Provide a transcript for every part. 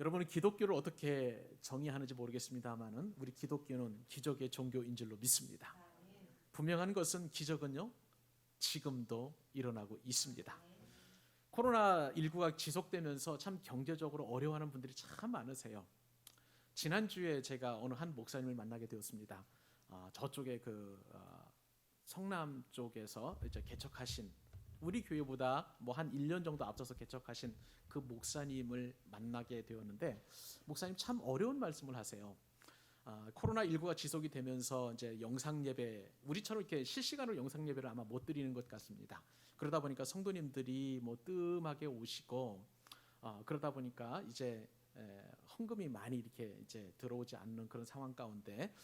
여러분은 기독교를 어떻게 정의하는지 모르겠습니다만은 우리 기독교는 기적의 종교인 줄로 믿습니다. 분명한 것은 기적은요 지금도 일어나고 있습니다. 코로나19가 지속되면서 참 경제적으로 어려워하는 분들이 참 많으세요. 지난주에 제가 어느 한 목사님을 만나게 되었습니다. 저쪽에 성남 쪽에서 이제 개척하신, 우리 교회보다 뭐 한 1년 정도 앞서서 개척하신 그 목사님을 만나게 되었는데, 목사님 참 어려운 말씀을 하세요. 코로나19가 지속이 되면서 이제 영상 예배, 우리처럼 이렇게 실시간으로 영상 예배를 아마 못 드리는 것 같습니다. 그러다 보니까 성도님들이 뭐 뜸하게 오시고, 그러다 보니까 이제 헌금이 많이 이렇게 이제 들어오지 않는 그런 상황 가운데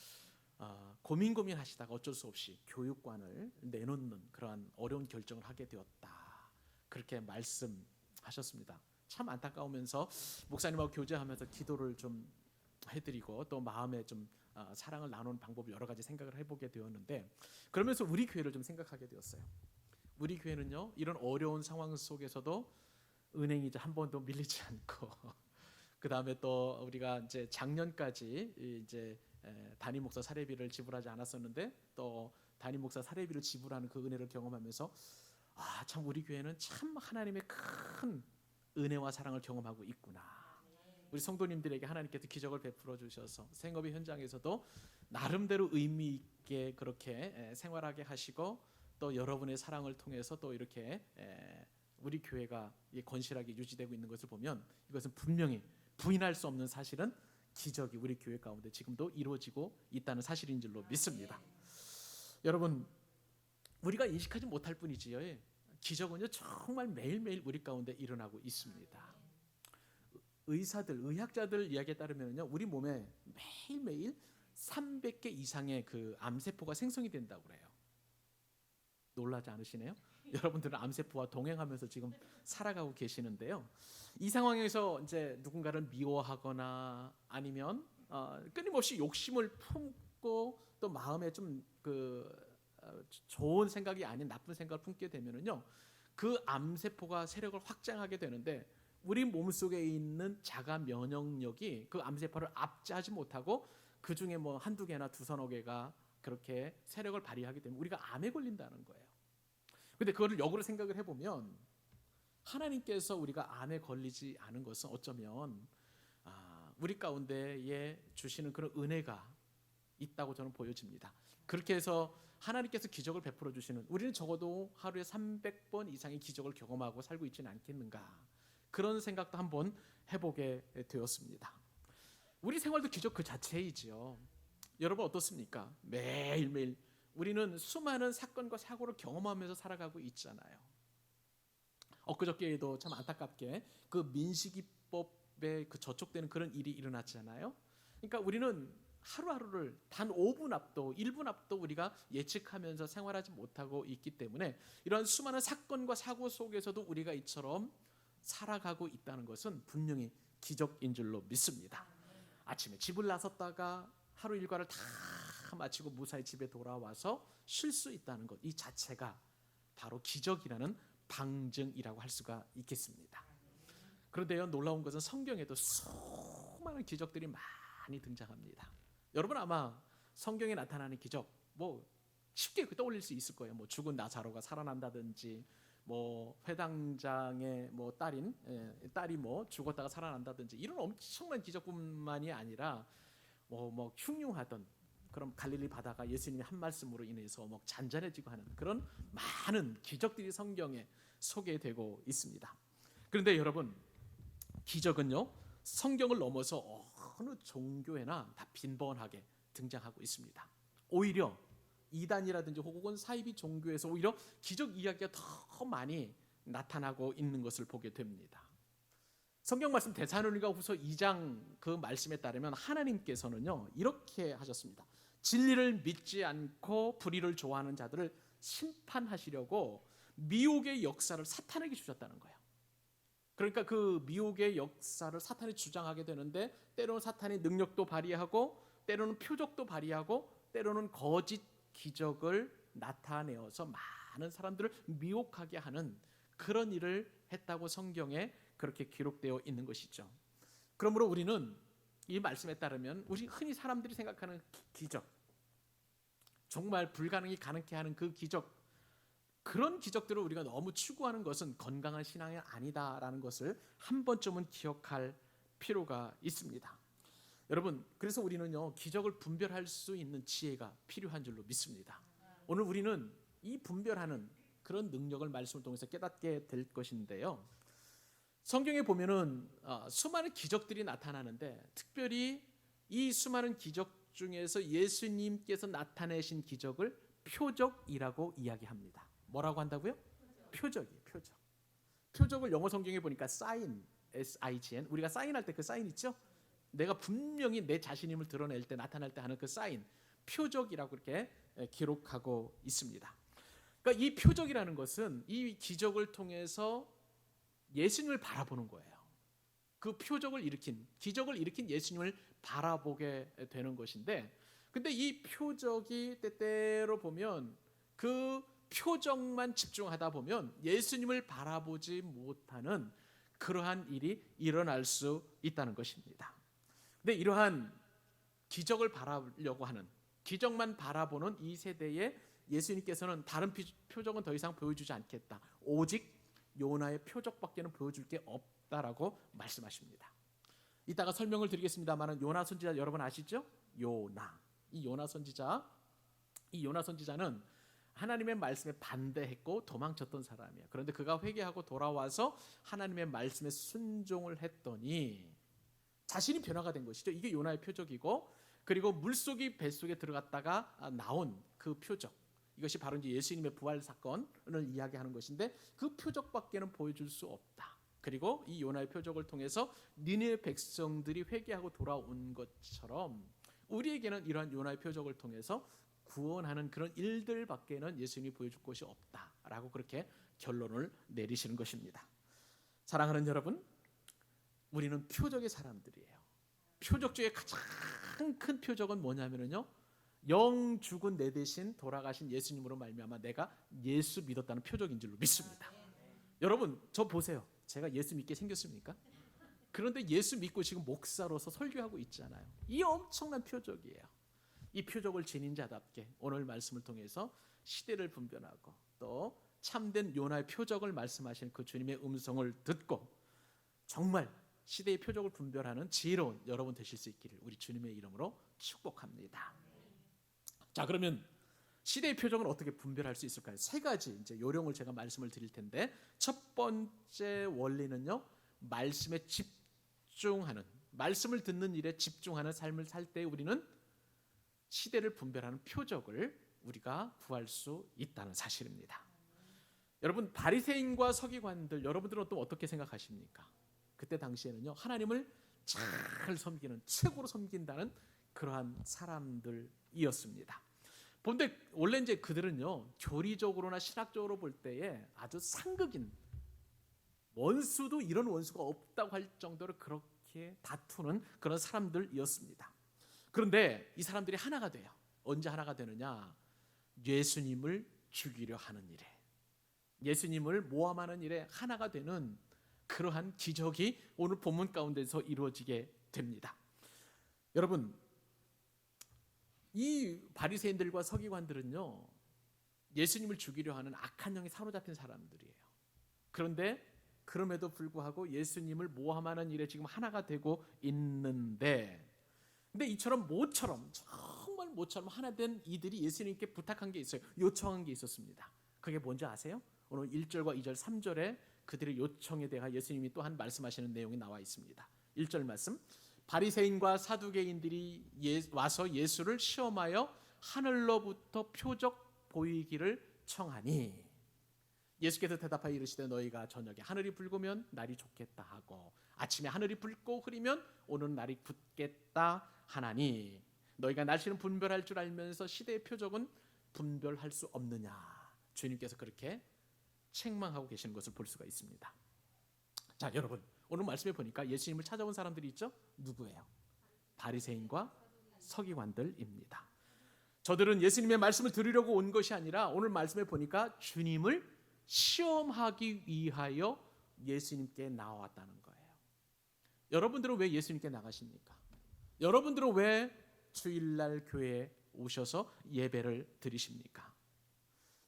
고민하시다가 어쩔 수 없이 교육관을 내놓는 그러한 어려운 결정을 하게 되었다, 그렇게 말씀하셨습니다. 참 안타까우면서 목사님하고 교제하면서 기도를 좀 해드리고 또 마음에 좀 사랑을 나누는 방법을 여러 가지 생각을 해보게 되었는데, 그러면서 우리 교회를 좀 생각하게 되었어요. 우리 교회는요 이런 어려운 상황 속에서도 은행이 이제 한 번도 밀리지 않고 그 다음에 또 우리가 이제 작년까지 이제 담임 목사 사례비를 지불하지 않았었는데 또 담임 목사 사례비를 지불하는 그 은혜를 경험하면서 참 우리 교회는 참 하나님의 큰 은혜와 사랑을 경험하고 있구나. 우리 성도님들에게 하나님께서 기적을 베풀어 주셔서 생업의 현장에서도 나름대로 의미 있게 그렇게 생활하게 하시고, 또 여러분의 사랑을 통해서 또 이렇게 우리 교회가 건실하게 유지되고 있는 것을 보면 이것은 분명히 부인할 수 없는 사실은 기적이 우리 교회 가운데 지금도 이루어지고 있다는 사실인 줄로 믿습니다. 여러분, 우리가 인식하지 못할 뿐이지요, 기적은요 정말 매일매일 우리 가운데 일어나고 있습니다. 의학자들 이야기에 따르면요 우리 몸에 매일매일 300개 이상의 그 암세포가 생성이 된다고 그래요. 놀라지 않으시네요? 여러분들은 암세포와 동행하면서 지금 살아가고 계시는데요. 이 상황에서 이제 누군가를 미워하거나 아니면 끊임없이 욕심을 품고 또 마음에 좀 좋은 생각이 아닌 나쁜 생각을 품게 되면은요, 그 암세포가 세력을 확장하게 되는데 우리 몸속에 있는 자가 면역력이 그 암세포를 압제하지 못하고 그 중에 뭐 한두 개나 두서너 개가 그렇게 세력을 발휘하게 되면 우리가 암에 걸린다는 거예요. 근데 그거를 역으로 생각을 해보면 하나님께서 우리가 암에 걸리지 않은 것은 어쩌면 우리 가운데에 주시는 그런 은혜가 있다고 저는 보여집니다. 그렇게 해서 하나님께서 기적을 베풀어 주시는, 우리는 적어도 하루에 300번 이상의 기적을 경험하고 살고 있지는 않겠는가, 그런 생각도 한번 해보게 되었습니다. 우리 생활도 기적 그 자체이지요. 여러분 어떻습니까? 매일매일 우리는 수많은 사건과 사고를 경험하면서 살아가고 있잖아요. 엊그저께에도 참 안타깝게 그 민식이법에 저촉되는 그런 일이 일어났잖아요. 그러니까 우리는 하루하루를 단 5분 앞도 1분 앞도 우리가 예측하면서 생활하지 못하고 있기 때문에 이런 수많은 사건과 사고 속에서도 우리가 이처럼 살아가고 있다는 것은 분명히 기적인 줄로 믿습니다. 아침에 집을 나섰다가 하루 일과를 다 마치고 무사히 집에 돌아와서 쉴 수 있다는 것, 이 자체가 바로 기적이라는 방증이라고 할 수가 있겠습니다. 그런데요, 놀라운 것은 성경에도 수많은 기적들이 많이 등장합니다. 여러분 아마 성경에 나타나는 기적 뭐 쉽게 떠올릴 수 있을 거예요. 뭐 죽은 나사로가 살아난다든지, 뭐 회당장의 뭐 딸이 뭐 죽었다가 살아난다든지, 이런 엄청난 기적뿐만이 아니라 뭐 흉흉하던 그런 갈릴리 바다가 예수님의 한 말씀으로 인해서 뭐 잔잔해지고 하는 그런 많은 기적들이 성경에 소개되고 있습니다. 그런데 여러분, 기적은요 성경을 넘어서 어느 종교에나 다 빈번하게 등장하고 있습니다. 오히려 이단이라든지 혹은 사이비 종교에서 오히려 기적 이야기가 더 많이 나타나고 있는 것을 보게 됩니다. 성경 말씀 데살로니가후서 2장 그 말씀에 따르면 하나님께서는요 이렇게 하셨습니다. 진리를 믿지 않고 불의를 좋아하는 자들을 심판하시려고 미혹의 역사를 사탄에게 주셨다는 거예요. 그러니까 그 미혹의 역사를 사탄이 주장하게 되는데, 때로는 사탄이 능력도 발휘하고 때로는 표적도 발휘하고 때로는 거짓 기적을 나타내어서 많은 사람들을 미혹하게 하는 그런 일을 했다고 성경에 그렇게 기록되어 있는 것이죠. 그러므로 우리는 이 말씀에 따르면 우리 흔히 사람들이 생각하는 기적, 정말 불가능이 가능케 하는 그 기적, 그런 기적들을 우리가 너무 추구하는 것은 건강한 신앙이 아니다라는 것을 한 번쯤은 기억할 필요가 있습니다. 여러분, 그래서 우리는요, 기적을 분별할 수 있는 지혜가 필요한 줄로 믿습니다. 오늘 우리는 이 분별하는 그런 능력을 말씀을 통해서 깨닫게 될 것인데요. 성경에 보면은 수많은 기적들이 나타나는데, 특별히 이 수많은 기적 중에서 예수님께서 나타내신 기적을 표적이라고 이야기합니다. 뭐라고 한다고요? 표적이에요. 표적을 영어 성경에 보니까 sign, S-I-G-N, 우리가 사인할 때 그 사인 있죠? 내가 분명히 내 자신임을 드러낼 때, 나타날 때 하는 그 사인, 표적이라고 이렇게 기록하고 있습니다. 그러니까 이 표적이라는 것은 이 기적을 통해서 예수님을 바라보는 거예요. 그 표적을 일으킨, 기적을 일으킨 예수님을 바라보게 되는 것인데, 근데 이 표적이 때때로 보면 그 표적만 집중하다 보면 예수님을 바라보지 못하는 그러한 일이 일어날 수 있다는 것입니다. 근데 이러한 기적을 바라려고 하는, 기적만 바라보는 이 세대에 예수님께서는 다른 표적은 더 이상 보여주지 않겠다, 오직 요나의 표적밖에는 보여줄 게 없다라고 말씀하십니다. 이따가 설명을 드리겠습니다만, 요나 선지자 여러분 아시죠? 이 요나 선지자는 하나님의 말씀에 반대했고 도망쳤던 사람이에요. 그런데 그가 회개하고 돌아와서 하나님의 말씀에 순종을 했더니 자신이 변화가 된 것이죠. 이게 요나의 표적이고, 그리고 물속이 뱃속에 들어갔다가 나온 그 표적, 이것이 바로 이제 예수님의 부활 사건을 이야기하는 것인데, 그 표적밖에는 보여줄 수 없다. 그리고 이 요나의 표적을 통해서 니느웨 백성들이 회개하고 돌아온 것처럼 우리에게는 이러한 요나의 표적을 통해서 구원하는 그런 일들밖에는 예수님이 보여줄 것이 없다라고 그렇게 결론을 내리시는 것입니다. 사랑하는 여러분, 우리는 표적의 사람들이에요. 표적 중에 가장 큰 표적은 뭐냐면요, 영 죽은 내 대신 돌아가신 예수님으로 말미암아 내가 예수 믿었다는 표적인 줄로 믿습니다. 여러분, 저 보세요. 제가 예수 믿게 생겼습니까? 그런데 예수 믿고 지금 목사로서 설교하고 있잖아요. 이 엄청난 표적이에요. 이 표적을 지닌 자답게 오늘 말씀을 통해서 시대를 분별하고 또 참된 요나의 표적을 말씀하신 그 주님의 음성을 듣고 정말 시대의 표적을 분별하는 지혜로운 여러분 되실 수 있기를 우리 주님의 이름으로 축복합니다. 자, 그러면 시대의 표적은 어떻게 분별할 수 있을까요? 세 가지 이제 요령을 제가 말씀을 드릴 텐데, 첫 번째 원리는요, 말씀에 집중하는, 말씀을 듣는 일에 집중하는 삶을 살 때 우리는 시대를 분별하는 표적을 우리가 구할 수 있다는 사실입니다. 여러분, 바리새인과 서기관들, 여러분들은 또 어떻게 생각하십니까? 그때 당시에는요, 하나님을 잘 섬기는, 최고로 섬긴다는 그러한 사람들이었습니다. 근데 원래 이제 그들은요, 교리적으로나 신학적으로 볼 때에 아주 상극인, 원수도 이런 원수가 없다고 할 정도로 그렇게 다투는 그런 사람들이었습니다. 그런데 이 사람들이 하나가 돼요. 언제 하나가 되느냐? 예수님을 죽이려 하는 일에, 예수님을 모함하는 일에 하나가 되는 그러한 기적이 오늘 본문 가운데서 이루어지게 됩니다. 여러분, 이 바리새인들과 서기관들은요, 예수님을 죽이려 하는 악한 영에 사로잡힌 사람들이에요. 그런데 그럼에도 불구하고 예수님을 모함하는 일에 지금 하나가 되고 있는데, 근데 이처럼 정말 모처럼 하나 된 이들이 예수님께 부탁한 게 있어요. 요청한 게 있었습니다. 그게 뭔지 아세요? 오늘 1절과 2절, 3절에 그들의 요청에 대해 예수님이 또한 말씀하시는 내용이 나와 있습니다. 1절 말씀, 바리새인과 사두개인들이 와서 예수를 시험하여 하늘로부터 표적 보이기를 청하니, 예수께서 대답하여 이르시되 너희가 저녁에 하늘이 붉으면 날이 좋겠다 하고 아침에 하늘이 붉고 흐리면 오는 날이 굳겠다 하나니, 너희가 날씨는 분별할 줄 알면서 시대의 표적은 분별할 수 없느냐. 주님께서 그렇게 책망하고 계시는 것을 볼 수가 있습니다. 자, 여러분, 오늘 말씀에 보니까 예수님을 찾아온 사람들이 있죠? 누구예요? 바리새인과 서기관들입니다. 저들은 예수님의 말씀을 들으려고 온 것이 아니라 오늘 말씀에 보니까 주님을 시험하기 위하여 예수님께 나왔다는 거예요. 여러분들은 왜 예수님께 나가십니까? 여러분들은 왜 주일날 교회에 오셔서 예배를 드리십니까?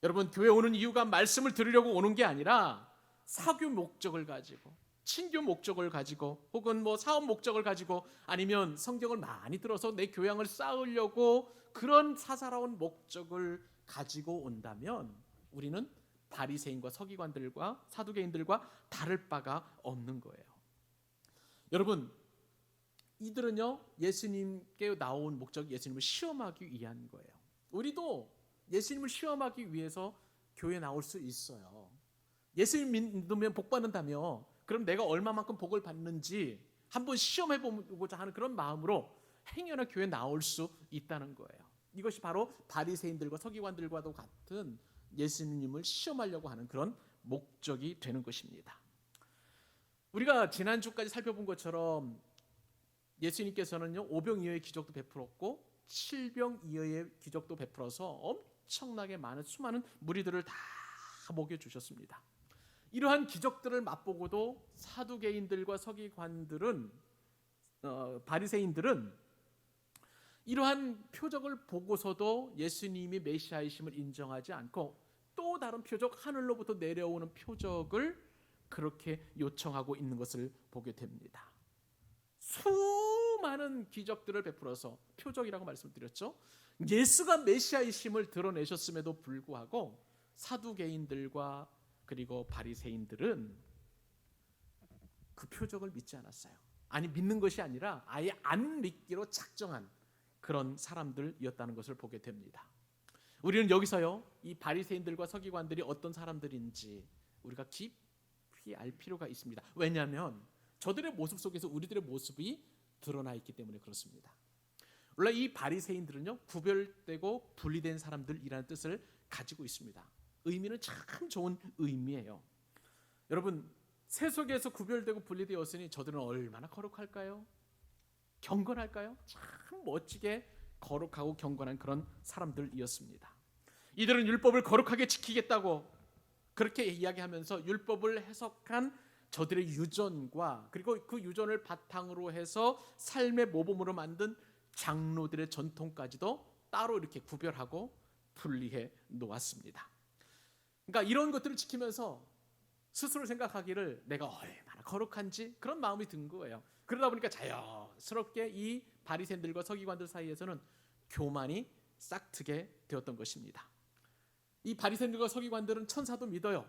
여러분, 교회 오는 이유가 말씀을 들으려고 오는 게 아니라 사교 목적을 가지고, 친교 목적을 가지고, 혹은 뭐 사업 목적을 가지고, 아니면 성경을 많이 들어서 내 교양을 쌓으려고 그런 사사로운 목적을 가지고 온다면 우리는 바리새인과 서기관들과 사두개인들과 다를 바가 없는 거예요. 여러분, 이들은요, 예수님께 나온 목적이 예수님을 시험하기 위한 거예요. 우리도 예수님을 시험하기 위해서 교회에 나올 수 있어요. 예수님 믿으면 복 받는다며, 그럼 내가 얼마만큼 복을 받는지 한번 시험해 보고자 하는 그런 마음으로 행여나 교회에 나올 수 있다는 거예요. 이것이 바로 바리새인들과 서기관들과도 같은 예수님을 시험하려고 하는 그런 목적이 되는 것입니다. 우리가 지난주까지 살펴본 것처럼 예수님께서는요, 오병이어의 기적도 베풀었고 칠병이어의 기적도 베풀어서 엄청나게 많은 수많은 무리들을 다 먹여주셨습니다. 이러한 기적들을 맛보고도 사두개인들과 서기관들은, 바리새인들은 이러한 표적을 보고서도 예수님이 메시아이심을 인정하지 않고 또 다른 표적, 하늘로부터 내려오는 표적을 그렇게 요청하고 있는 것을 보게 됩니다. 수많은 기적들을 베풀어서, 표적이라고 말씀드렸죠, 예수가 메시아이심을 드러내셨음에도 불구하고 사두개인들과 그리고 바리새인들은 그 표적을 믿지 않았어요. 아니, 믿는 것이 아니라 아예 안 믿기로 작정한 그런 사람들이었다는 것을 보게 됩니다. 우리는 여기서요, 이 바리새인들과 서기관들이 어떤 사람들인지 우리가 깊이 알 필요가 있습니다. 왜냐하면 저들의 모습 속에서 우리들의 모습이 드러나 있기 때문에 그렇습니다. 원래 이 바리새인들은요, 구별되고 분리된 사람들이라는 뜻을 가지고 있습니다. 의미는 참 좋은 의미예요. 여러분, 세속에서 구별되고 분리되었으니 저들은 얼마나 거룩할까요? 경건할까요? 참 멋지게 거룩하고 경건한 그런 사람들이었습니다. 이들은 율법을 거룩하게 지키겠다고 그렇게 이야기하면서 율법을 해석한 저들의 유전과, 그리고 그 유전을 바탕으로 해서 삶의 모범으로 만든 장로들의 전통까지도 따로 이렇게 구별하고 분리해 놓았습니다. 그러니까 이런 것들을 지키면서 스스로 생각하기를 내가 얼마나 거룩한지 그런 마음이 든 거예요. 그러다 보니까 자연스럽게 이 바리새인들과 서기관들 사이에서는 교만이 싹트게 되었던 것입니다. 이 바리새인들과 서기관들은 천사도 믿어요.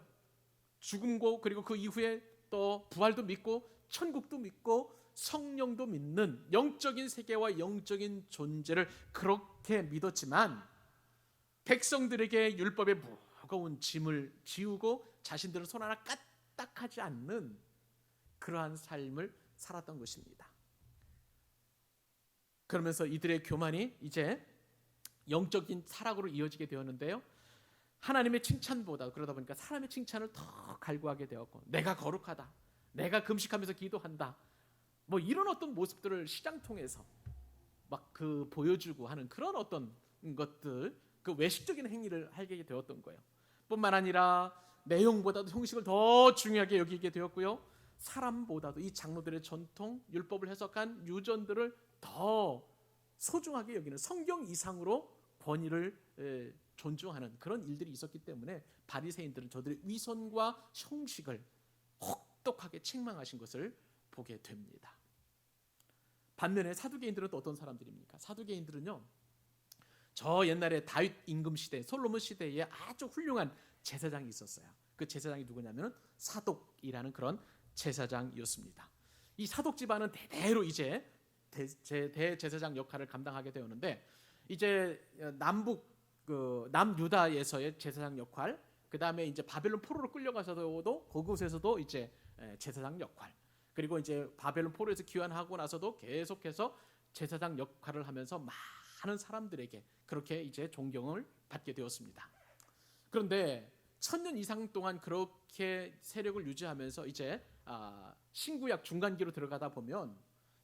죽음고 그리고 그 이후에 또 부활도 믿고 천국도 믿고 성령도 믿는 영적인 세계와 영적인 존재를 그렇게 믿었지만 백성들에게 율법의 무거운 짐을 지우고 자신들은 손 하나 까딱하지 않는 그러한 삶을 살았던 것입니다. 그러면서 이들의 교만이 이제 영적인 타락으로 이어지게 되었는데요, 하나님의 칭찬보다, 그러다 보니까 사람의 칭찬을 더 갈구하게 되었고, 내가 거룩하다, 내가 금식하면서 기도한다, 뭐 이런 어떤 모습들을 시장 통해서 막 그 보여주고 하는 그런 어떤 것들, 그 외식적인 행위를 하게 되었던 거예요. 뿐만 아니라 내용보다도 형식을 더 중요하게 여기게 되었고요, 사람보다도 이 장로들의 전통, 율법을 해석한 유전들을 더 소중하게 여기는, 성경 이상으로 권위를 존중하는 그런 일들이 있었기 때문에 바리새인들은 저들의 위선과 형식을 혹독하게 책망하신 것을 보게 됩니다. 반면에 사두개인들은 또 어떤 사람들입니까? 사두개인들은요, 저 옛날에 다윗 임금 시대, 솔로몬 시대에 아주 훌륭한 제사장이 있었어요. 그 제사장이 누구냐면 사독이라는 그런 제사장이었습니다. 이 사독 집안은 대대로 이제 대제사장 역할을 감당하게 되었는데, 이제 남유다에서의 제사장 역할, 그 다음에 이제 바벨론 포로로 끌려가서도 그곳에서도 이제 제사장 역할, 그리고 이제 바벨론 포로에서 귀환하고 나서도 계속해서 제사장 역할을 하면서 많은 사람들에게 그렇게 이제 존경을 받게 되었습니다. 그런데 1000년 이상 동안 그렇게 세력을 유지하면서 이제 신구약 중간기로 들어가다 보면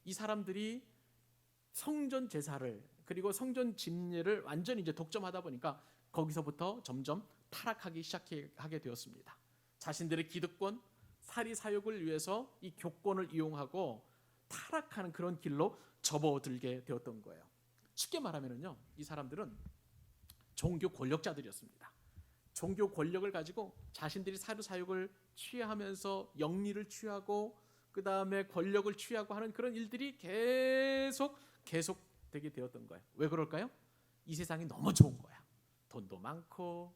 이 사람들이 성전 제사를, 그리고 성전 집례를 완전히 이제 독점하다 보니까 거기서부터 점점 타락하기 시작하게 되었습니다. 자신들의 기득권, 사리 사욕을 위해서 이 교권을 이용하고 타락하는 그런 길로 접어들게 되었던 거예요. 쉽게 말하면요, 이 사람들은 종교 권력자들이었습니다. 종교 권력을 가지고 자신들이 사유사욕을 취하면서 영리를 취하고 그 다음에 권력을 취하고 하는 그런 일들이 계속되게 되었던 거예요. 왜 그럴까요? 이 세상이 너무 좋은 거야. 돈도 많고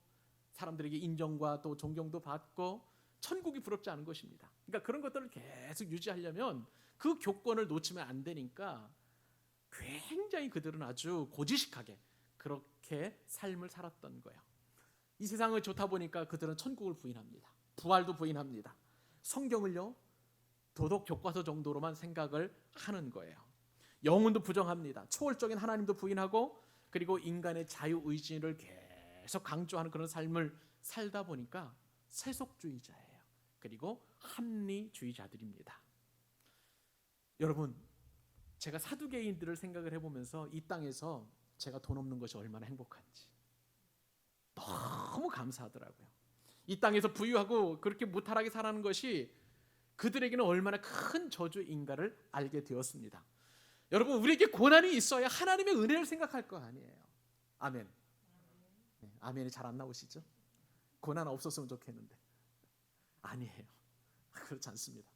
사람들에게 인정과 또 존경도 받고 천국이 부럽지 않은 것입니다. 그러니까 그런 것들을 계속 유지하려면 그 교권을 놓치면 안 되니까 굉장히 그들은 아주 고지식하게 그렇게 삶을 살았던 거예요. 이 세상이 좋다 보니까 그들은 천국을 부인합니다. 부활도 부인합니다. 성경을요, 도덕 교과서 정도로만 생각을 하는 거예요. 영혼도 부정합니다. 초월적인 하나님도 부인하고 그리고 인간의 자유의지를 계속 강조하는 그런 삶을 살다 보니까 세속주의자예요. 그리고 합리주의자들입니다. 여러분, 제가 사두개인들을 생각을 해보면서 이 땅에서 제가 돈 없는 것이 얼마나 행복한지 너무 감사하더라고요. 이 땅에서 부유하고 그렇게 무탈하게 살아가는 것이 그들에게는 얼마나 큰 저주인가를 알게 되었습니다. 여러분, 우리에게 고난이 있어야 하나님의 은혜를 생각할 거 아니에요. 아멘. 네, 아멘이 잘 안 나오시죠? 고난 없었으면 좋겠는데 아니에요. 그렇지 않습니다.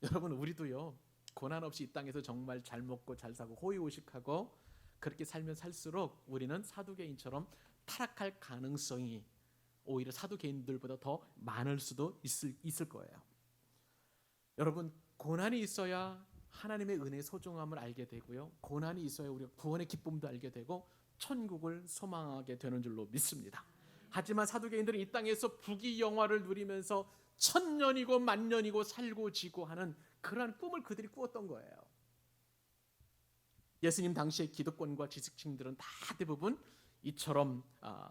여러분, 우리도요, 고난 없이 이 땅에서 정말 잘 먹고 잘 사고 호의호식하고 그렇게 살면 살수록 우리는 사두개인처럼 타락할 가능성이 오히려 사두개인들보다 더 많을 수도 있을 거예요. 여러분, 고난이 있어야 하나님의 은혜의 소중함을 알게 되고요, 고난이 있어야 우리가 구원의 기쁨도 알게 되고 천국을 소망하게 되는 줄로 믿습니다. 하지만 사두개인들은 이 땅에서 부귀영화를 누리면서 천년이고 만년이고 살고 지고 하는 그러한 꿈을 그들이 꾸었던 거예요. 예수님 당시의 기득권과 지식층들은 다 대부분 이처럼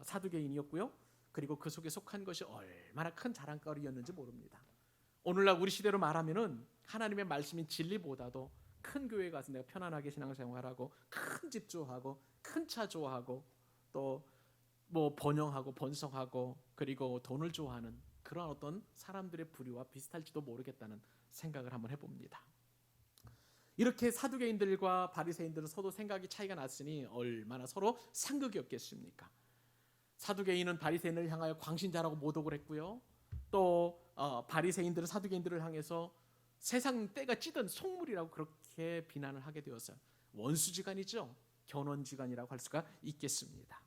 사두개인이었고요, 그리고 그 속에 속한 것이 얼마나 큰 자랑거리였는지 모릅니다. 오늘날 우리 시대로 말하면은 하나님의 말씀인 진리보다도 큰 교회 가서 내가 편안하게 신앙생활하고 큰 집 좋아하고 큰 차 좋아하고 또 뭐 번영하고 번성하고 그리고 돈을 좋아하는 그런 어떤 사람들의 부류와 비슷할지도 모르겠다는 생각을 한번 해봅니다. 이렇게 사두개인들과 바리새인들은 서로 생각이 차이가 났으니 얼마나 서로 상극이었겠습니까? 사두개인은 바리새인을 향하여 광신자라고 모독을 했고요, 또 바리새인들은 사두개인들을 향해서 세상 때가 찌든 속물이라고 그렇게 비난을 하게 되었어요. 원수지간이죠. 견원지간이라고 할 수가 있겠습니다.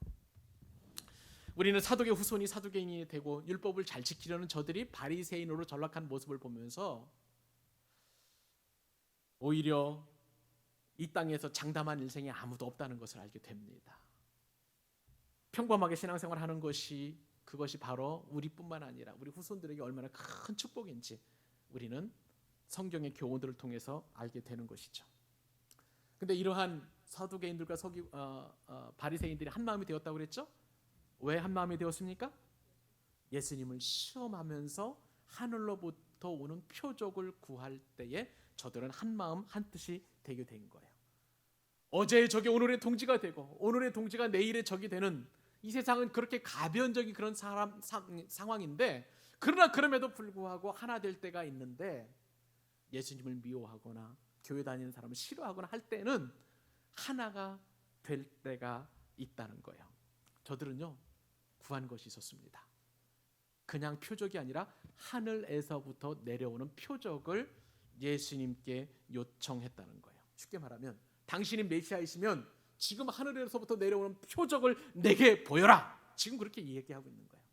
우리는 사독의 후손이 사두개인이 되고 율법을 잘 지키려는 저들이 바리새인으로 전락한 모습을 보면서 오히려 이 땅에서 장담한 일생이 아무도 없다는 것을 알게 됩니다. 평범하게 신앙생활하는 것이 그것이 바로 우리뿐만 아니라 우리 후손들에게 얼마나 큰 축복인지 우리는 성경의 교훈들을 통해서 알게 되는 것이죠. 근데 이러한 사두개인들과 바리새인들이 한 마음이 되었다고 그랬죠? 왜 한 마음이 되었습니까? 예수님을 시험하면서 하늘로부터 오는 표적을 구할 때에 저들은 한 마음 한 뜻이 되게 된 거예요. 어제의 적이 오늘의 동지가 되고 오늘의 동지가 내일의 적이 되는 이 세상은 그렇게 가변적인 그런 상황인데, 그러나 그럼에도 불구하고 하나 될 때가 있는데 예수님을 미워하거나 교회 다니는 사람을 싫어하거나 할 때는 하나가 될 때가 있다는 거예요. 저들은요, 구한 것이 있었습니다. 그냥 표적이 아니라 하늘에서부터 내려오는 표적을 예수님께 요청했다는 거예요. 쉽게 말하면 당신이 메시아이시면 지금 하늘에서부터 내려오는 표적을 내게 보여라. 지금 그렇게 얘기하고 있는 거예요.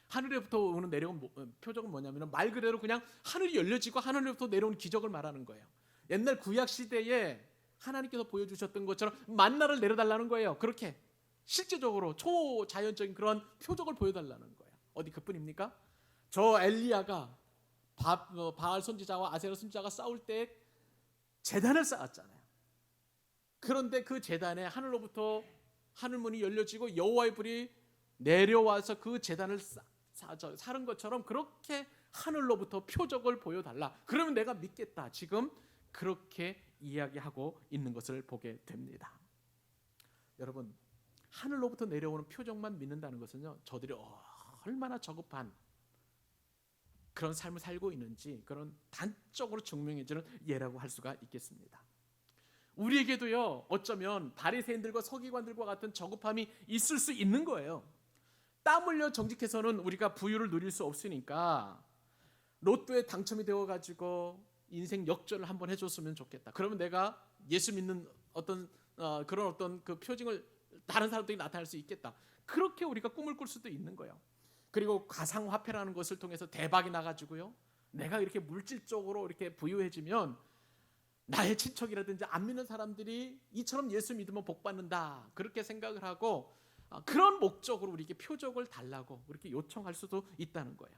하늘에부터 오는 내려온 표적은 뭐냐면 말 그대로 그냥 하늘이 열려지고 하늘에부터 내려온 기적을 말하는 거예요. 옛날 구약 시대에 하나님께서 보여주셨던 것처럼 만나를 내려달라는 거예요. 그렇게 실제적으로 초자연적인 그런 표적을 보여달라는 거예요. 어디 그뿐입니까? 저 엘리야가 바알 선지자와 아세라 선지자가 싸울 때 제단을 쌓았잖아요. 그런데 그 제단에 하늘로부터 하늘문이 열려지고 여호와의 불이 내려와서 그 제단을 사른 것처럼 그렇게 하늘로부터 표적을 보여달라. 그러면 내가 믿겠다. 지금 그렇게 이야기하고 있는 것을 보게 됩니다. 여러분, 하늘로부터 내려오는 표적만 믿는다는 것은요, 저들이 얼마나 저급한 그런 삶을 살고 있는지 그런 단적으로 증명해주는 예라고 할 수가 있겠습니다. 우리에게도요, 어쩌면 바리새인들과 서기관들과 같은 저급함이 있을 수 있는 거예요. 땀 흘려 정직해서는 우리가 부유를 누릴 수 없으니까 로또에 당첨이 되어가지고 인생 역전을 한번 해줬으면 좋겠다. 그러면 내가 예수 믿는 그런 어떤 그 표징을 다른 사람들이 나타낼 수 있겠다. 그렇게 우리가 꿈을 꿀 수도 있는 거예요. 그리고 가상화폐라는 것을 통해서 대박이 나가지고요, 내가 이렇게 물질적으로 이렇게 부유해지면 나의 친척이라든지 안 믿는 사람들이 이처럼 예수 믿으면 복 받는다, 그렇게 생각을 하고 그런 목적으로 우리에게 표적을 달라고 이렇게 요청할 수도 있다는 거예요.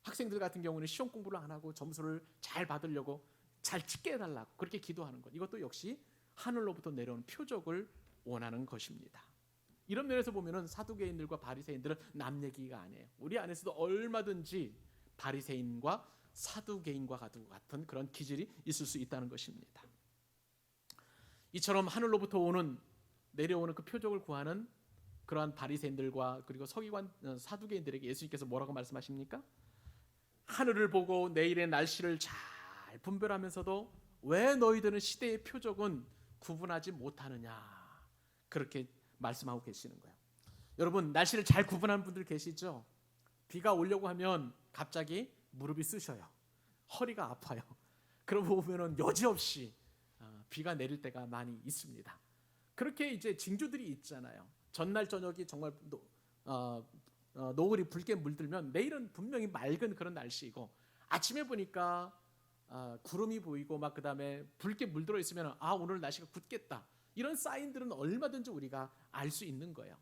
학생들 같은 경우는 시험 공부를 안 하고 점수를 잘 받으려고 잘 찍게 해달라고 그렇게 기도하는 것, 이것도 역시 하늘로부터 내려오는 표적을 원하는 것입니다. 이런 면에서 보면은 사두개인들과 바리새인들은 남 얘기가 아니에요. 우리 안에서도 얼마든지 바리새인과 사두개인과 같은 그런 기질이 있을 수 있다는 것입니다. 이처럼 하늘로부터 내려오는 그 표적을 구하는 그러한 바리새인들과 그리고 서기관 사두개인들에게 예수님께서 뭐라고 말씀하십니까? 하늘을 보고 내일의 날씨를 잘 분별하면서도 왜 너희들은 시대의 표적은 구분하지 못하느냐, 그렇게 말씀하고 계시는 거예요. 여러분, 날씨를 잘 구분하는 분들 계시죠? 비가 오려고 하면 갑자기 무릎이 쑤셔요. 허리가 아파요. 그러고 보면은 여지없이 비가 내릴 때가 많이 있습니다. 그렇게 이제 징조들이 있잖아요. 전날 저녁이 정말 노을이 붉게 물들면 내일은 분명히 맑은 그런 날씨이고, 아침에 보니까 구름이 보이고 막 그다음에 붉게 물들어 있으면 오늘 날씨가 굳겠다, 이런 사인들은 얼마든지 우리가 알 수 있는 거예요.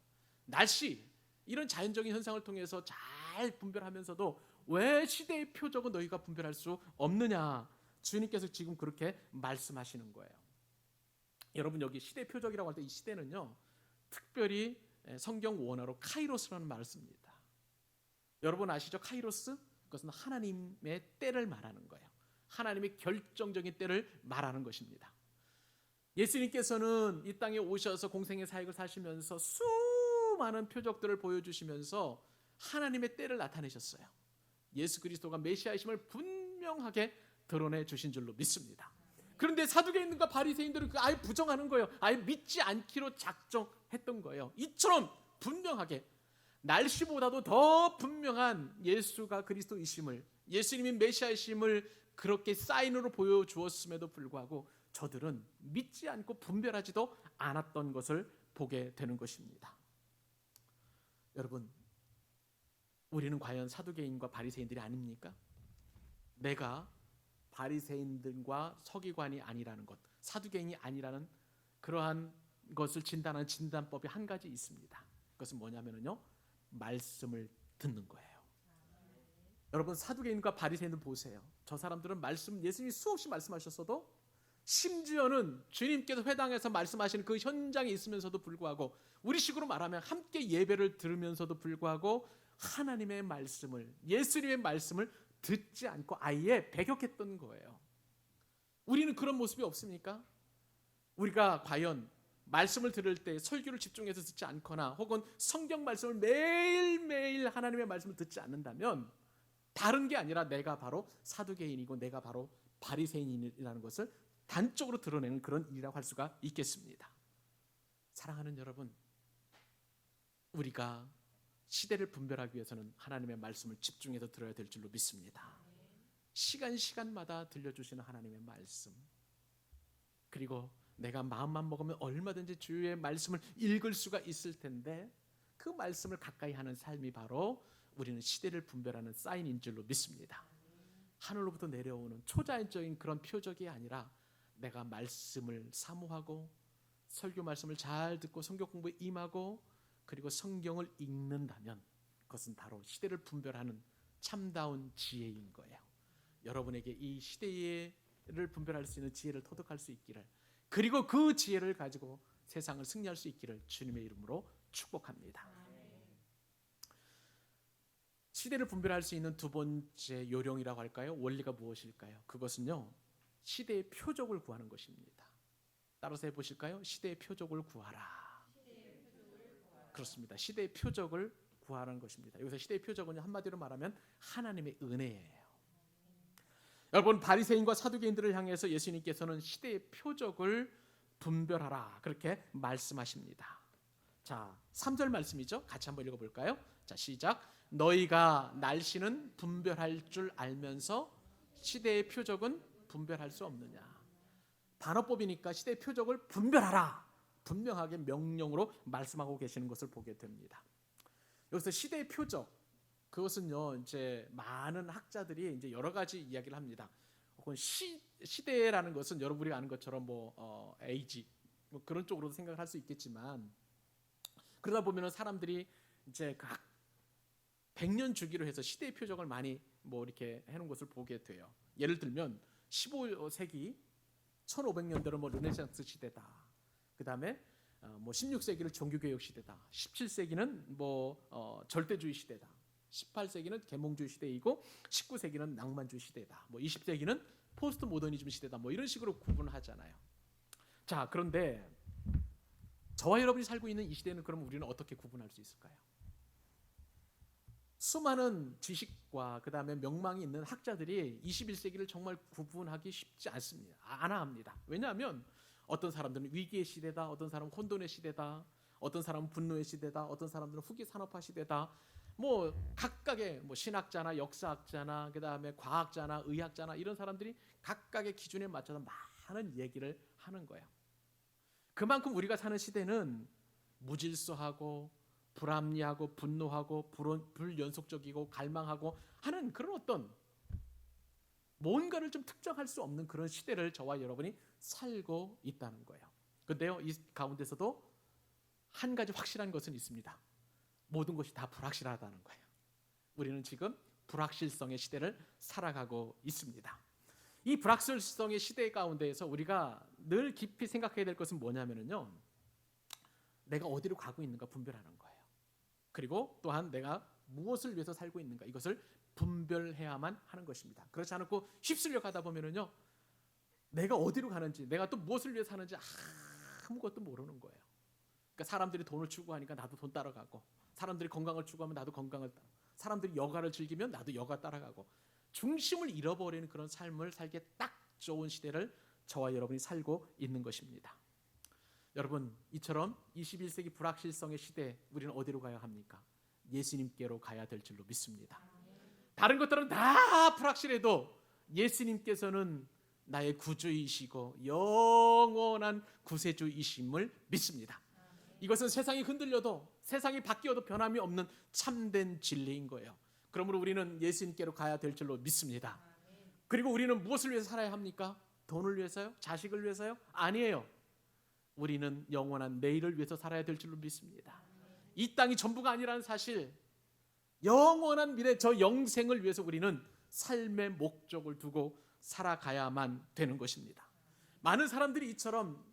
날씨, 이런 자연적인 현상을 통해서 잘 분별하면서도 왜 시대의 표적은 너희가 분별할 수 없느냐, 주님께서 지금 그렇게 말씀하시는 거예요. 여러분, 여기 시대 표적이라고 할 때 이 시대는요, 특별히 성경 원어로 카이로스라는 말을 씁니다. 여러분 아시죠? 카이로스, 그것은 하나님의 때를 말하는 거예요. 하나님의 결정적인 때를 말하는 것입니다. 예수님께서는 이 땅에 오셔서 공생의 사역을 사시면서 수많은 표적들을 보여주시면서 하나님의 때를 나타내셨어요. 예수 그리스도가 메시아이심을 분명하게 드러내 주신 줄로 믿습니다. 그런데 사두개인들과 바리새인들은 아예 부정하는 거예요. 아예 믿지 않기로 작정했던 거예요. 이처럼 분명하게, 날씨보다도 더 분명한 예수가 그리스도이심을, 예수님이 메시아이심을 그렇게 사인으로 보여주었음에도 불구하고 저들은 믿지 않고 분별하지도 않았던 것을 보게 되는 것입니다. 여러분, 우리는 과연 사두개인과 바리새인들이 아닙니까? 내가 바리새인들과 서기관이 아니라는 것, 사두개인이 아니라는 그러한 것을 진단하는 진단법이 한 가지 있습니다. 그것은 뭐냐면요, 말씀을 듣는 거예요. 여러분, 사두개인과 바리새인들 보세요. 저 사람들은 예수님이 수없이 말씀하셨어도, 심지어는 주님께서 회당에서 말씀하시는 그 현장에 있으면서도 불구하고, 우리 식으로 말하면 함께 예배를 들으면서도 불구하고 하나님의 말씀을, 예수님의 말씀을 듣지 않고 아예 배격했던 거예요. 우리는 그런 모습이 없습니까? 우리가 과연 말씀을 들을 때 설교를 집중해서 듣지 않거나 혹은 성경 말씀을 매일매일 하나님의 말씀을 듣지 않는다면 다른 게 아니라 내가 바로 사두개인이고 내가 바로 바리새인이라는 것을 단적으로 드러내는 그런 일이라고 할 수가 있겠습니다. 사랑하는 여러분, 우리가 시대를 분별하기 위해서는 하나님의 말씀을 집중해서 들어야 될 줄로 믿습니다. 시간마다 들려주시는 하나님의 말씀, 그리고 내가 마음만 먹으면 얼마든지 주의 말씀을 읽을 수가 있을 텐데 그 말씀을 가까이 하는 삶이 바로 우리는 시대를 분별하는 사인인 줄로 믿습니다. 하늘로부터 내려오는 초자연적인 그런 표적이 아니라 내가 말씀을 사모하고 설교 말씀을 잘 듣고 성경 공부에 임하고 그리고 성경을 읽는다면 그것은 바로 시대를 분별하는 참다운 지혜인 거예요. 여러분에게 이 시대를 분별할 수 있는 지혜를 터득할 수 있기를, 그리고 그 지혜를 가지고 세상을 승리할 수 있기를 주님의 이름으로 축복합니다. 시대를 분별할 수 있는 두 번째 요령이라고 할까요? 원리가 무엇일까요? 그것은요, 시대의 표적을 구하는 것입니다. 따라서 해보실까요? 시대의 표적을 구하라. 그렇습니다. 시대의 표적을 구하라는 것입니다. 여기서 시대의 표적은 한마디로 말하면 하나님의 은혜예요. 여러분, 바리새인과 사두개인들을 향해서 예수님께서는 시대의 표적을 분별하라 그렇게 말씀하십니다. 자, 3절 말씀이죠. 같이 한번 읽어볼까요? 자, 시작. 너희가 날씨는 분별할 줄 알면서 시대의 표적은 분별할 수 없느냐. 반어법이니까 시대의 표적을 분별하라, 분명하게 명령으로 말씀하고 계시는 것을 보게 됩니다. 여기서 시대의 표적, 그것은요, 이제 많은 학자들이 이제 여러 가지 이야기를 합니다. 혹은 시대라는 것은 여러분이 아는 것처럼 에이지 뭐 그런 쪽으로도 생각을 할 수 있겠지만, 그러다 보면은 사람들이 이제 각 100년 주기로 해서 시대의 표적을 많이 이렇게 해놓은 것을 보게 돼요. 예를 들면 15세기 1500년대로 르네상스 시대다. 그 다음에 16세기를 종교개혁 시대다. 17세기는 절대주의 시대다. 18세기는 계몽주의 시대이고 19세기는 낭만주의 시대다. 20세기는 포스트 모더니즘 시대다. 이런 식으로 구분하잖아요. 자, 그런데 저와 여러분이 살고 있는 이 시대는 그럼 우리는 어떻게 구분할 수 있을까요? 수많은 지식과 그 다음에 명망이 있는 학자들이 21세기를 정말 구분하기 쉽지 않습니다. 합니다. 왜냐하면 어떤 사람들은 위기의 시대다, 어떤 사람은 혼돈의 시대다, 어떤 사람은 분노의 시대다, 어떤 사람들은 후기 산업화 시대다. 각각의 신학자나 역사학자나 그 다음에 과학자나 의학자나 이런 사람들이 각각의 기준에 맞춰서 많은 얘기를 하는 거예요. 그만큼 우리가 사는 시대는 무질서하고 불합리하고 분노하고 불연속적이고 갈망하고 하는 그런 어떤 뭔가를 좀 특정할 수 없는 그런 시대를 저와 여러분이 살고 있다는 거예요. 그런데요, 이 가운데서도 한 가지 확실한 것은 있습니다. 모든 것이 다 불확실하다는 거예요. 우리는 지금 불확실성의 시대를 살아가고 있습니다. 이 불확실성의 시대 가운데에서 우리가 늘 깊이 생각해야 될 것은 뭐냐면요, 내가 어디로 가고 있는가 분별하는 거예요. 그리고 또한 내가 무엇을 위해서 살고 있는가, 이것을 분별해야만 하는 것입니다. 그렇지 않고 휩쓸려 가다 보면요, 내가 어디로 가는지, 내가 또 무엇을 위해 사는지 아무것도 모르는 거예요. 그러니까 사람들이 돈을 추구하니까 나도 돈 따라가고, 사람들이 건강을 추구하면 나도 건강을 따라, 사람들이 여가를 즐기면 나도 여가 따라가고, 중심을 잃어버리는 그런 삶을 살기에 딱 좋은 시대를 저와 여러분이 살고 있는 것입니다. 여러분, 이처럼 21세기 불확실성의 시대에 우리는 어디로 가야 합니까? 예수님께로 가야 될 줄로 믿습니다. 다른 것들은 다 불확실해도 예수님께서는 나의 구주이시고 영원한 구세주이심을 믿습니다. 이것은 세상이 흔들려도, 세상이 바뀌어도 변함이 없는 참된 진리인 거예요. 그러므로 우리는 예수님께로 가야 될 줄로 믿습니다. 그리고 우리는 무엇을 위해서 살아야 합니까? 돈을 위해서요? 자식을 위해서요? 아니에요. 우리는 영원한 내일을 위해서 살아야 될 줄로 믿습니다. 이 땅이 전부가 아니라는 사실, 영원한 미래, 저 영생을 위해서 우리는 삶의 목적을 두고 살아가야만 되는 것입니다. 많은 사람들이 이처럼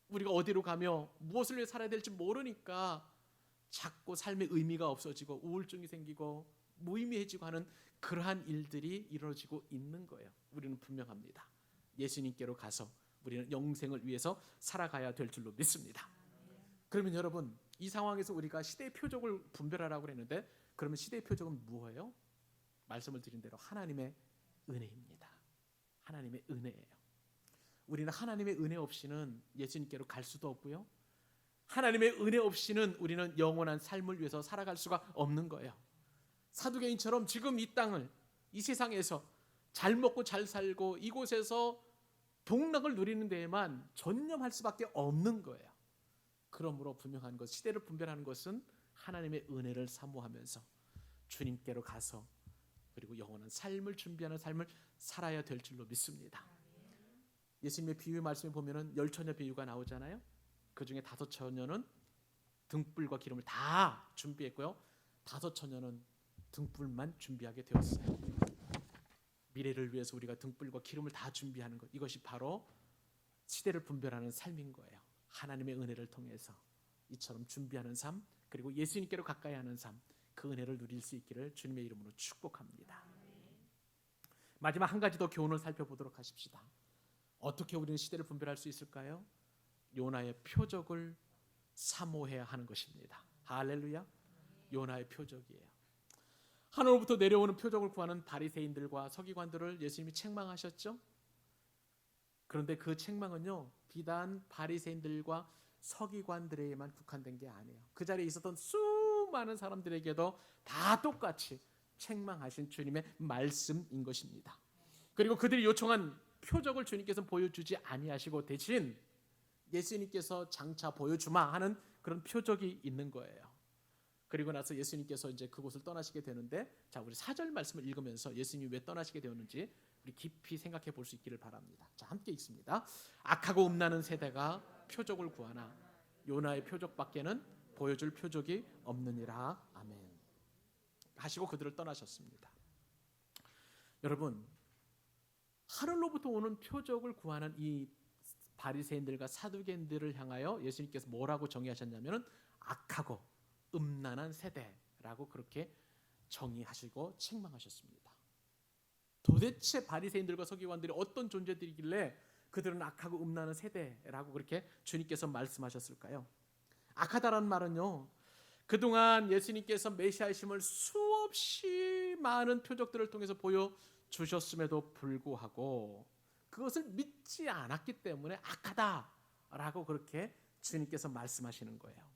우리가 어디로 가며 무엇을 위해 살아야 될지 모르니까 자꾸 삶의 의미가 없어지고 우울증이 생기고 무의미해지고 하는 그러한 일들이 이루어지고 있는 거예요. 우리는 분명합니다. 예수님께로 가서 우리는 영생을 위해서 살아가야 될 줄로 믿습니다. 그러면 여러분, 이 상황에서 우리가 시대의 표적을 분별하라고 했는데, 그러면 시대의 표적은 무엇이에요? 말씀을 드린 대로 하나님의 은혜입니다. 하나님의 은혜예요. 우리는 하나님의 은혜 없이는 예수님께로 갈 수도 없고요, 하나님의 은혜 없이는 우리는 영원한 삶을 위해서 살아갈 수가 없는 거예요. 사두개인처럼 지금 이 땅을, 이 세상에서 잘 먹고 잘 살고 이곳에서 복락을 누리는 데에만 전념할 수밖에 없는 거예요. 그러므로 분명한 것, 시대를 분별하는 것은 하나님의 은혜를 사모하면서 주님께로 가서 그리고 영원한 삶을 준비하는 삶을 살아야 될 줄로 믿습니다. 예수님의 비유 말씀에 보면은 10처녀 비유가 나오잖아요. 그 중에 5처녀는 등불과 기름을 다 준비했고요, 5처녀는 등불만 준비하게 되었어요. 미래를 위해서 우리가 등불과 기름을 다 준비하는 것, 이것이 바로 시대를 분별하는 삶인 거예요. 하나님의 은혜를 통해서 이처럼 준비하는 삶, 그리고 예수님께로 가까이 하는 삶, 그 은혜를 누릴 수 있기를 주님의 이름으로 축복합니다. 마지막 한 가지 더 교훈을 살펴보도록 하십시다. 어떻게 우리는 시대를 분별할 수 있을까요? 요나의 표적을 사모해야 하는 것입니다. 할렐루야. 요나의 표적이에요. 하늘로부터 내려오는 표적을 구하는 바리새인들과 서기관들을 예수님이 책망하셨죠. 그런데 그 책망은요, 비단 바리새인들과 서기관들에게만 국한된 게 아니에요. 그 자리에 있었던 수많은 사람들에게도 다 똑같이 책망하신 주님의 말씀인 것입니다. 그리고 그들이 요청한 표적을 주님께서 보여주지 아니하시고 대신 예수님께서 장차 보여주마 하는 그런 표적이 있는 거예요. 그리고 나서 예수님께서 이제 그곳을 떠나시게 되는데, 자, 우리 4절 말씀을 읽으면서 예수님이 왜 떠나시게 되었는지 우리 깊이 생각해 볼 수 있기를 바랍니다. 자, 함께 읽습니다. 악하고 음란한 세대가 표적을 구하나 요나의 표적밖에는 보여줄 표적이 없느니라. 아멘. 하시고 그들을 떠나셨습니다. 여러분, 하늘로부터 오는 표적을 구하는 이 바리새인들과 사두개인들을 향하여 예수님께서 뭐라고 정의하셨냐면은 악하고 음란한 세대라고 그렇게 정의하시고 책망하셨습니다. 도대체 바리새인들과 서기관들이 어떤 존재들이길래 그들은 악하고 음란한 세대라고 그렇게 주님께서 말씀하셨을까요? 악하다라는 말은요, 그동안 예수님께서 메시아이심을 수없이 많은 표적들을 통해서 보여주셨음에도 불구하고 그것을 믿지 않았기 때문에 악하다라고 그렇게 주님께서 말씀하시는 거예요.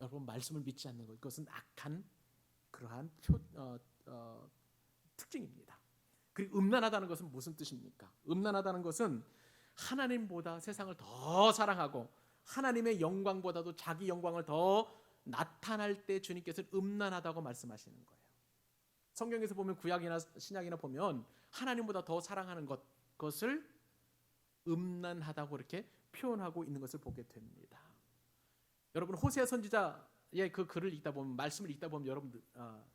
여러분, 말씀을 믿지 않는 것, 그것은 악한 그러한 특징입니다. 그리고 음란하다는 것은 무슨 뜻입니까? 음란하다는 것은 하나님보다 세상을 더 사랑하고 하나님의 영광보다도 자기 영광을 더 나타날 때 주님께서는 음란하다고 말씀하시는 거예요. 성경에서 보면 구약이나 신약이나 보면 하나님보다 더 사랑하는 그것을 음란하다고 이렇게 표현하고 있는 것을 보게 됩니다. 여러분, 호세아 선지자의 그 글을 읽다 보면, 말씀을 읽다 보면 여러분들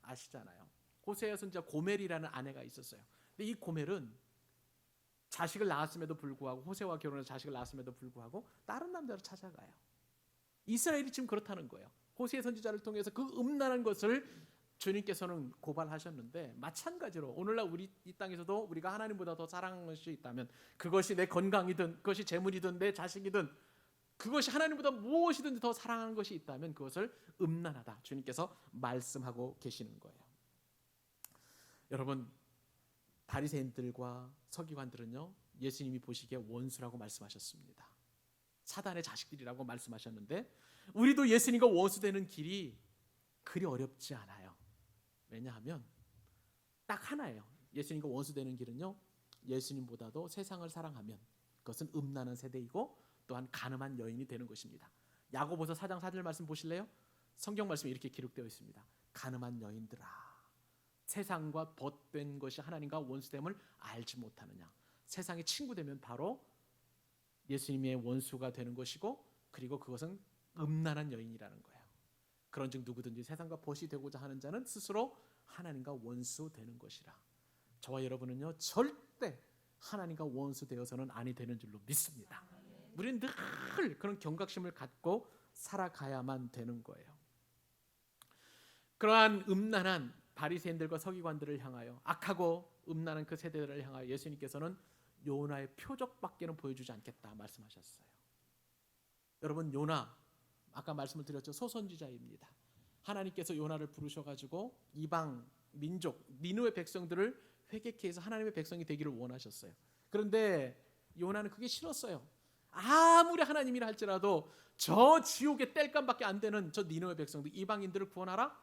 아시잖아요. 호세아 선지자 고멜이라는 아내가 있었어요. 근데 이 고멜은 자식을 낳았음에도 불구하고, 호세아와 결혼해서 자식을 낳았음에도 불구하고 다른 남자를 찾아가요. 이스라엘이 지금 그렇다는 거예요. 호세아 선지자를 통해서 그 음란한 것을 주님께서는 고발하셨는데, 마찬가지로 오늘날 우리 이 땅에서도 우리가 하나님보다 더 사랑하는 것이 있다면, 그것이 내 건강이든 그것이 재물이든 내 자식이든 그것이 하나님보다 무엇이든지 더 사랑하는 것이 있다면 그것을 음란하다, 주님께서 말씀하고 계시는 거예요. 여러분, 바리새인들과 서기관들은요, 예수님이 보시기에 원수라고 말씀하셨습니다. 사단의 자식들이라고 말씀하셨는데, 우리도 예수님과 원수되는 길이 그리 어렵지 않아요. 왜냐하면 딱 하나예요. 예수님과 원수되는 길은요, 예수님보다도 세상을 사랑하면 그것은 음란한 세대이고 또한 간음한 여인이 되는 것입니다. 야고보서 4장 4절 말씀 보실래요? 성경 말씀에 이렇게 기록되어 있습니다. 간음한 여인들아, 세상과 벗된 것이 하나님과 원수됨을 알지 못하느냐. 세상의 친구 되면 바로 예수님의 원수가 되는 것이고, 그리고 그것은 음란한 여인이라는 거예요. 그런즉 누구든지 세상과 벗이 되고자 하는 자는 스스로 하나님과 원수 되는 것이라. 저와 여러분은요, 절대 하나님과 원수 되어서는 아니 되는 줄로 믿습니다. 우리는 늘 그런 경각심을 갖고 살아가야만 되는 거예요. 그러한 음란한 바리새인들과 서기관들을 향하여, 악하고 음란한 그 세대들을 향하여 예수님께서는 요나의 표적밖에는 보여주지 않겠다 말씀하셨어요. 여러분, 요나 아까 말씀을 드렸죠. 소선지자입니다. 하나님께서 요나를 부르셔가지고 이방 민족 니느웨 백성들을 회개케 해서 하나님의 백성이 되기를 원하셨어요. 그런데 요나는 그게 싫었어요. 아무리 하나님이라 할지라도 저 지옥의 땔감밖에 안 되는 저 니느웨 백성들, 이방인들을 구원하라,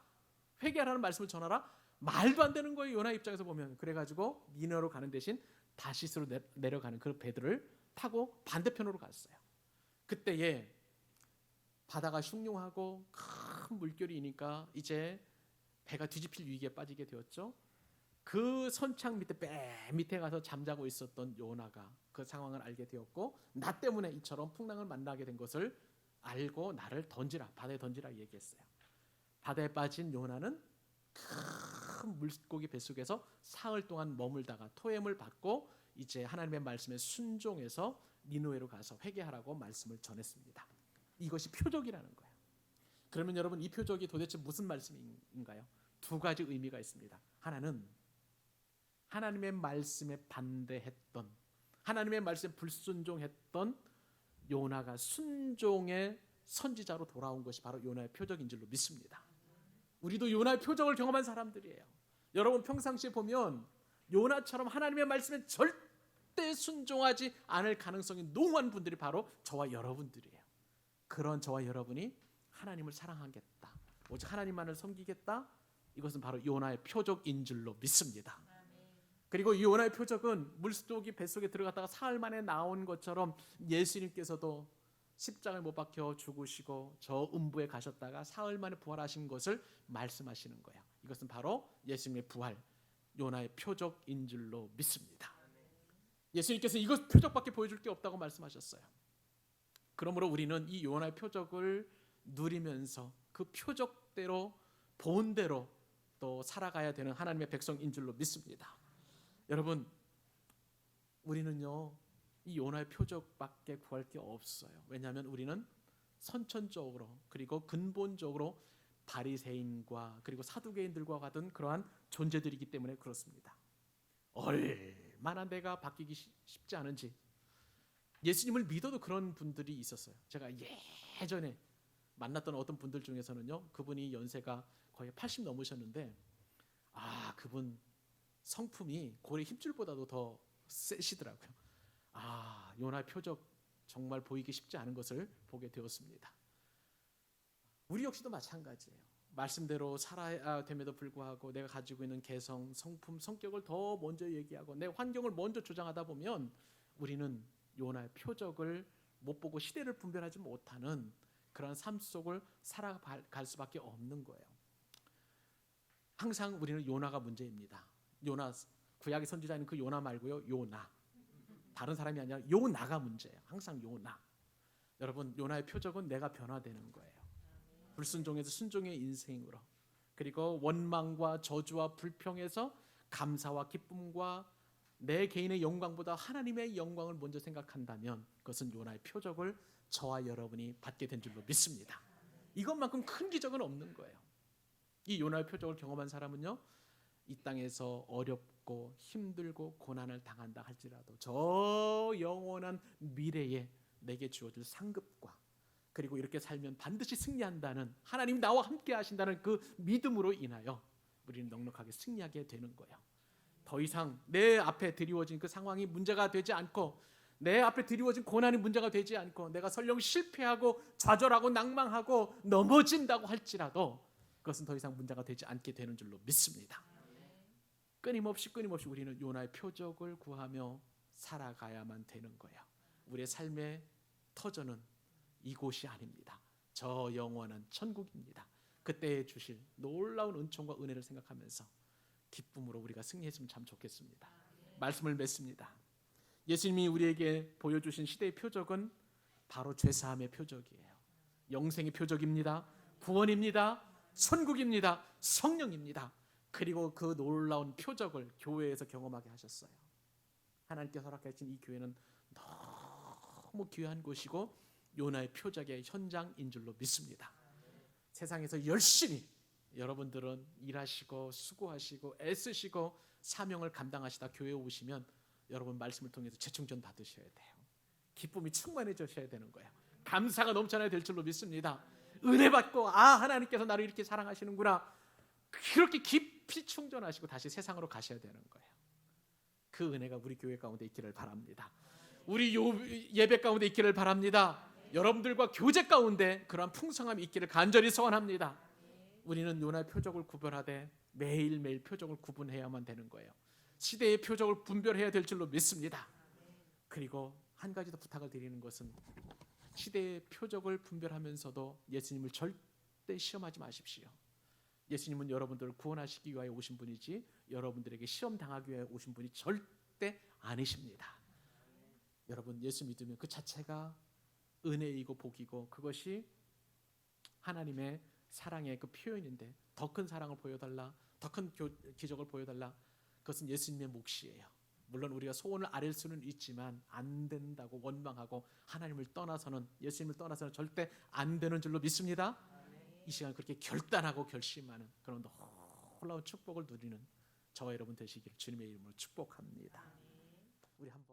회개하라는 말씀을 전하라, 말도 안 되는 거예요. 요나 입장에서 보면. 그래가지고 니느웨로 가는 대신 다시스로 내려가는 그 배들을 타고 반대편으로 갔어요. 그때에 바다가 흉흉하고 큰 물결이니까 이제 배가 뒤집힐 위기에 빠지게 되었죠. 그 선창 밑에 맨 밑에 가서 잠자고 있었던 요나가 그 상황을 알게 되었고, 나 때문에 이처럼 풍랑을 만나게 된 것을 알고 나를 던지라, 바다에 던지라 얘기했어요. 바다에 빠진 요나는 큰 물고기 뱃속에서 사흘 동안 머물다가 토해물 받고 이제 하나님의 말씀에 순종해서 니느웨로 가서 회개하라고 말씀을 전했습니다. 이것이 표적이라는 거예요. 그러면 여러분, 이 표적이 도대체 무슨 말씀인가요? 두 가지 의미가 있습니다. 하나는 하나님의 말씀에 반대했던, 하나님의 말씀에 불순종했던 요나가 순종의 선지자로 돌아온 것이 바로 요나의 표적인 줄로 믿습니다. 우리도 요나의 표적을 경험한 사람들이에요. 여러분 평상시에 보면 요나처럼 하나님의 말씀에 절대 순종하지 않을 가능성이 농후한 분들이 바로 저와 여러분들이에요. 그런 저와 여러분이 하나님을 사랑하겠다, 오직 하나님만을 섬기겠다, 이것은 바로 요나의 표적인 줄로 믿습니다. 그리고 이 요나의 표적은 물속이 뱃속에 들어갔다가 사흘 만에 나온 것처럼 예수님께서도 십자가에 못 박혀 죽으시고 저 음부에 가셨다가 사흘 만에 부활하신 것을 말씀하시는 거예요. 이것은 바로 예수님의 부활, 요나의 표적인 줄로 믿습니다. 예수님께서 이것 표적밖에 보여줄 게 없다고 말씀하셨어요. 그러므로 우리는 이 요나의 표적을 누리면서 그 표적대로 본대로 또 살아가야 되는 하나님의 백성인 줄로 믿습니다. 여러분, 우리는요 이 요나의 표적밖에 구할 게 없어요. 왜냐하면 우리는 선천적으로 그리고 근본적으로 바리새인과 그리고 사두개인들과 같은 그러한 존재들이기 때문에 그렇습니다. 얼마나 내가 바뀌기 쉽지 않은지. 예수님을 믿어도 그런 분들이 있었어요. 제가 예전에 만났던 어떤 분들 중에서는요, 그분이 연세가 거의 80 넘으셨는데 그분 성품이 고래 힘줄보다도 더 세시더라고요. 요나의 표적 정말 보이기 쉽지 않은 것을 보게 되었습니다. 우리 역시도 마찬가지예요. 말씀대로 살아야 됨에도 불구하고 내가 가지고 있는 개성, 성품, 성격을 더 먼저 얘기하고 내 환경을 먼저 주장하다 보면 우리는 요나의 표적을 못 보고 시대를 분별하지 못하는 그런 삶 속을 살아갈 수밖에 없는 거예요. 항상 우리는 요나가 문제입니다. 요나, 구약의 선지자는 그 요나 말고요, 요나, 다른 사람이 아니라 요나가 문제예요. 항상 요나. 여러분, 요나의 표적은 내가 변화되는 거예요. 불순종에서 순종의 인생으로, 그리고 원망과 저주와 불평에서 감사와 기쁨과 내 개인의 영광보다 하나님의 영광을 먼저 생각한다면 그것은 요나의 표적을 저와 여러분이 받게 된 줄로 믿습니다. 이것만큼 큰 기적은 없는 거예요. 이 요나의 표적을 경험한 사람은요, 이 땅에서 어렵고 힘들고 고난을 당한다 할지라도 저 영원한 미래에 내게 주어질 상급과 그리고 이렇게 살면 반드시 승리한다는, 하나님 나와 함께 하신다는 그 믿음으로 인하여 우리는 넉넉하게 승리하게 되는 거예요. 더 이상 내 앞에 드리워진 그 상황이 문제가 되지 않고, 내 앞에 드리워진 고난이 문제가 되지 않고, 내가 설령 실패하고 좌절하고 낭망하고 넘어진다고 할지라도 그것은 더 이상 문제가 되지 않게 되는 줄로 믿습니다. 끊임없이 우리는 요나의 표적을 구하며 살아가야만 되는 거예요. 우리의 삶의 터전은 이곳이 아닙니다. 저 영원한 천국입니다. 그때에 주실 놀라운 은총과 은혜를 생각하면서 기쁨으로 우리가 승리했으면 참 좋겠습니다. 말씀을 맺습니다. 예수님이 우리에게 보여주신 시대의 표적은 바로 죄사함의 표적이에요. 영생의 표적입니다. 구원입니다. 천국입니다. 성령입니다. 그리고 그 놀라운 표적을 교회에서 경험하게 하셨어요. 하나님께서 허락하신 이 교회는 너무 귀한 곳이고 요나의 표적의 현장인 줄로 믿습니다. 세상에서 열심히 여러분들은 일하시고 수고하시고 애쓰시고 사명을 감당하시다 교회에 오시면 여러분 말씀을 통해서 재충전 받으셔야 돼요. 기쁨이 충만해지셔야 되는 거예요. 감사가 넘쳐나야 될 줄로 믿습니다. 은혜 받고 하나님께서 나를 이렇게 사랑하시는구나, 그렇게 깊이 충전하시고 다시 세상으로 가셔야 되는 거예요. 그 은혜가 우리 교회 가운데 있기를 바랍니다. 우리 예배 가운데 있기를 바랍니다. 여러분들과 교제 가운데 그러한 풍성함이 있기를 간절히 소원합니다. 우리는 요나의 표적을 구별하되 매일매일 표적을 구분해야만 되는 거예요. 시대의 표적을 분별해야 될 줄로 믿습니다. 그리고 한 가지 더 부탁을 드리는 것은 시대의 표적을 분별하면서도 예수님을 절대 시험하지 마십시오. 예수님은 여러분들을 구원하시기 위하여 오신 분이지 여러분들에게 시험 당하기 위하여 오신 분이 절대 아니십니다. 여러분, 예수 믿으면 그 자체가 은혜이고 복이고 그것이 하나님의 사랑의 그 표현인데, 더 큰 사랑을 보여달라, 더 큰 기적을 보여달라, 그것은 예수님의 몫이에요. 물론 우리가 소원을 아뢰 수는 있지만 안 된다고 원망하고 하나님을 떠나서는, 예수님을 떠나서는 절대 안 되는 줄로 믿습니다. 이 시간 그렇게 결단하고 결심하는 그런 놀라운 축복을 누리는 저와 여러분 되시기를 주님의 이름으로 축복합니다. 우리 한번